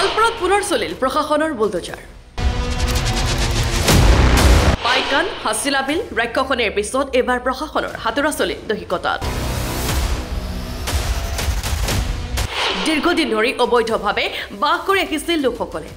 গোৱালপাৰাত পুনৰ চলিল প্ৰশাসনৰ বুলডোজাৰ পাইকান হাছিলাবিল ৰাক্ষসনীৰ পিছত এবাৰ প্ৰশাসনৰ হাতৰা চলিল দহিকতাত দীৰ্ঘদিন ধৰি অবৈধভাৱে বাস কৰি আহিছিল লোকসকলে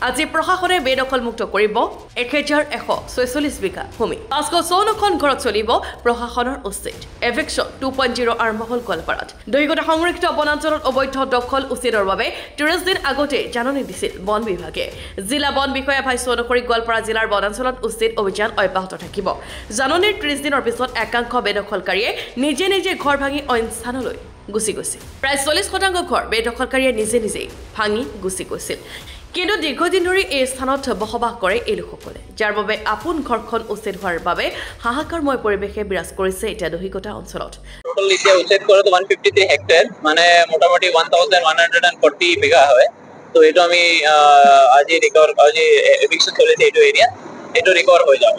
আজি প্ৰশাসনে বেদখলমুক্ত কৰিব 1146 বিঘা ভূমি 554খন ঘৰত চলিব প্ৰশাসনৰ উচিত এভিকশ্যন 2.0 আৰম্ভ হ'ল গোৱালপাৰাত দৈগত সংৰক্ষিত বনাঞ্চলত অবৈধ দখল উচিতৰ বাবে 30 দিন আগতে জাননী দিছিল বন বিভাগে জিলা বন বিষয়া ভাষ্য অনুসৰি গোৱালপাৰা জিলাৰ বনাঞ্চলত উচিত অভিযান অব্যাহত থাকিব জাননীৰ 30 দিনৰ পিছত একাংশ বেদখলকাৰীয়ে নিজে নিজে ঘৰ ভাঙি অইন স্থানলৈ গুচি গৈছিল প্ৰায় 40% ঘৰ বেদখলকাৰীয়ে নিজে নিজে ভাঙি গুচি গৈছিল কিন্তু দীৰ্ঘদিন ধৰি এই স্থানত বসবাস কৰে এই লোকসকলে যাৰ বাবে আপোন ঘৰখন উচিত হোৱাৰ বাবে হাহাকাৰময় পৰিৱেশে বিৰাজ কৰিছে এতিয়া দহিকতা অঞ্চলত টোটাল এতিয়া উচিত কৰাটো 153 হেক্টৰ মানে মোটামুটি 1140 বিঘা হয় তো এইটো আমি আজি এভিকশ্যন চলিছে এইটো এৰিয়া এইটো ৰিকভাৰ হৈ যাব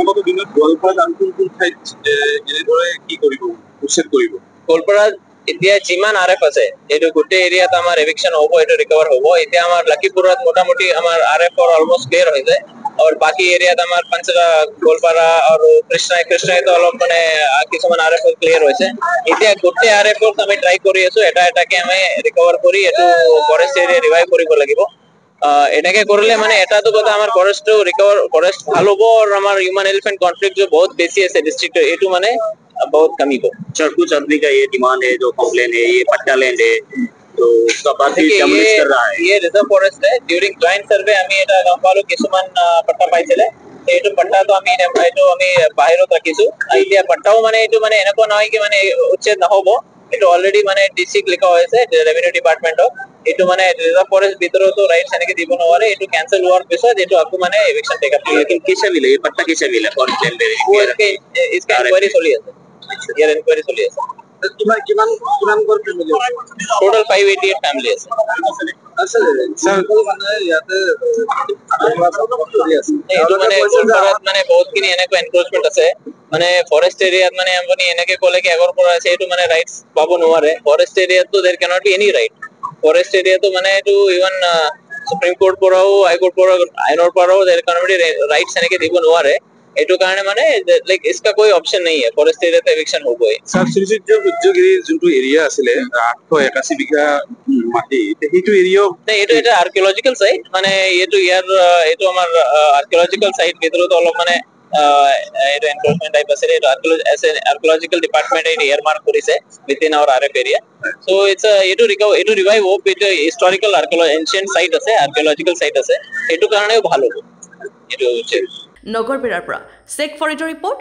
আগত দিনত গোৱালপাৰাত আনকোন ঠাইত এনেদৰে কি কৰিব উচিত কৰিব গোৱালপাৰাত এতিয়া যিমান আৰএফ আছে এইটো গোটেই এৰিয়াত আমাৰ এভিকশ্যন হ'ব এইটো ৰিকভাৰ হ'ব এতিয়া আমাৰ লখিমপুৰত মোটামুটি আমাৰ আৰএফৰ অলমোষ্ট ক্লিয়াৰ হৈ যায় আৰু বাকি এৰিয়াত আমাৰ পঞ্চৰা গোৱালপাৰা আৰু কৃষ্ণাইতো অলপ মানে কিছুমান আৰএফ ক্লিয়াৰ হৈছে এতিয়া গোটেই আৰএফক আমি ট্ৰাই কৰি আছো এটা এটাকে আমি ৰিকভাৰ কৰি এইটো ফৰেষ্ট এৰিয়া ৰিভাইভ কৰিব লাগিব এনেকে কৰিলে মানে এটাটো কথা আমাৰ ফৰেষ্টটো ৰিকভাৰ ফৰেষ্ট ভাল হ'ব আৰু আমাৰ হিউম্যান এলিফেন্ট কনফ্लिक्ट जो बहुत बेसी है डिस्ट्रिक्ट एटू माने बहुत कमी को कुछ आदमी का ये डिमांड है जो कंप्लेन है ये पट्टा लैंड है तो उसका पार्टी डैमेज कर रहा है ये रिजर्व फॉरेस्ट है ड्यूरिंग जॉइंट सर्वे আমি এটা গম্পালো কিছুমান পট্টা পাইছিলে এইটো পট্টাটো আমি বাহিৰত ৰাখিছো এতিয়া পট্টাও মানে এইটো মানে এনেকুৱা নহয় কি মানে উচ্ছেদ নহব এইটো অলৰেডি মানে ডিসি লিখা হৈছে ৰেভিনিউ ডিপাৰ্টমেন্টক এইটো মানে ৰিজাৰ্ভ ফৰেষ্ট ভিতৰতো ৰাইটস এনেকে দিব নোৱাৰে এইটো ক্যান্সেল হোৱাৰ পিছত এইটো আকৌ মানে এভিকশ্যন টেক আপ लेकिन कैसे मिले ये पट्टा कैसे मिला फॉरेस्ट लैंड इसका इंक्वायरी चली আছে ইয়াৰ ইনকুৱাৰী চলি আছে किमान कर फैमिली टोटल 588 फैमिली আছে আসলে স্যার মানে ইয়াতে এইটো মানে গোৱালপাৰাত মানে বহুতখিনি এনেকুৱা এনক্ৰোচমেন্ট আছে মানে ফৰেষ্ট এৰিয়াত মানে আপুনি এনেকে ক'লে কি আগৰ পৰা আছে এইটো মানে ৰাইটস পাব নোৱাৰে ফৰেষ্ট এৰিয়াতো there can not be any right forest এৰিয়াতো মানে এইটো ইভন সুপ্ৰিম কোৰ্ট পৰাও হাই কোৰ্ট পৰাও আইনৰ পৰাও there can not be rights এনেকে দিব নোৱাৰে এটো কাৰণে মানে লাইক इसका कोई ऑप्शन नहीं है फॉरेस्ट एरिया তে এভিকশ্যন হ'বই স্যার শ্রীযুক্ত উদ্যোগীৰ যোনটো এৰিয়া আছিলে 881 বিঘা মাটি সেইটো এৰিয়া এটা আৰ্কিঅলজিক্যাল সাইট মানে এইটো আমাৰ আৰ্কিঅলজিক্যাল সাইট ভিতৰত অলপ মানে এটা এনক্ৰোচমেন্ট টাইপ আছে এটা আৰ্কিঅলজিক্যাল ডিপাৰ্টমেন্ট এই এয়াৰমাৰ্ক কৰিছে উইদিন আওয়াৰ আৰএফ এৰিয়া সো এইটো ৰিভাইভ হ'ব এটা হিস্টোৰিক্যাল এনশিয়েন্ট সাইট আছে আৰ্কিঅলজিক্যাল সাইট আছে এইটো কাৰণেও ভাল হ'ব এইটো নগৰ বেৰাৰ পৰা শেখ ফৰিদৰ ৰিপৰ্ট